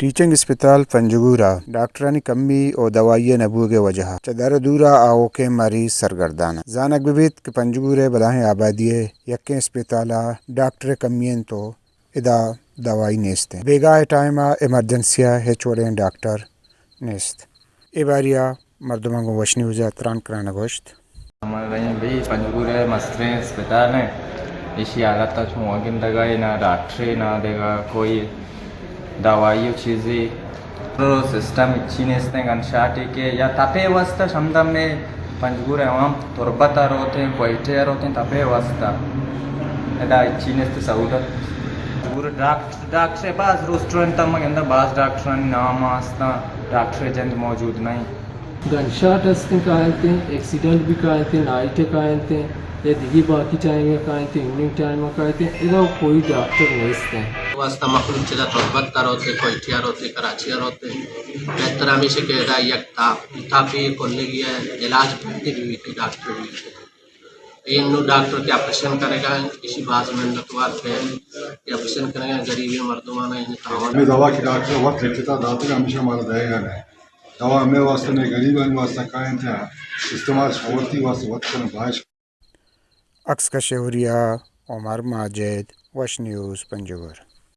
teaching اسپتال پنجگورہ ڈاکٹرانی کمی اور دوائی نبو کے وجہ چدر دورا آو کے مریض سرگردانہ زانک ببیت کہ پنجگورے بلاہیں آبادی یکیں اسپتالہ ڈاکٹر کمین تو ادا دوائی نیست بیگاہ ٹائمہ ایمرجنسیہ ہے چوڑیں ڈاکٹر نیست اے باریا مردموں کو وش نیوز اتران کرانا گوشت ہمارے بھی پنجگورے مسئلے اسپتال ہیں اسی حالت تک مواگن دگا نہ ڈاکٹر نہ دے گا کوئی دوائی چیزیں سسٹم اچھی نیستیں گنشاٹی کے یا تپے واسطہ شمدم میں پنجگورے عوام تربتا روتے ہیں کوئٹے روتے ہیں تپے واسطہ ادا اچھی نیست سہولت پورے ڈاکٹر بعض ریسٹورنٹ تم اندر بعض ڈاکٹران نام آستا ڈاکٹر جند موجود نہیں گن شاٹ ہستے کہتے ہیں ایکسیڈنٹ بھی کہتے ہیں نائٹ کہتے ہیں یا دیگی باقی ٹائم کہتے ہیں ایوننگ ٹائم کہتے ہیں ادا کوئی ڈاکٹر نہیں ہیں واسطہ مخلوق چلا تربت روتے کوئٹیا روتے کراچیا روتے بہتر ہمیشہ کہ ادا یک تھاپی کھولنے گیا ہے علاج بہتے بھی ہوئی ڈاکٹر بھی انو ڈاکٹر کے آپریشن کرے گا کسی بعض منتوار پہ کہ آپریشن کرے گا غریبی مردمانہ ہمیں دوا کی ڈاکٹر وقت لکھتا تھا ڈاکٹر ہمیشہ ہمارا دے گا نہیں دوا ہمیں واسطے نہیں غریب ہمیں واسطہ کائیں تھا استعمال شہورتی واسطے وقت کرنا باعث عکس کا شہریہ عمر ماجد وش نیوز پنجگور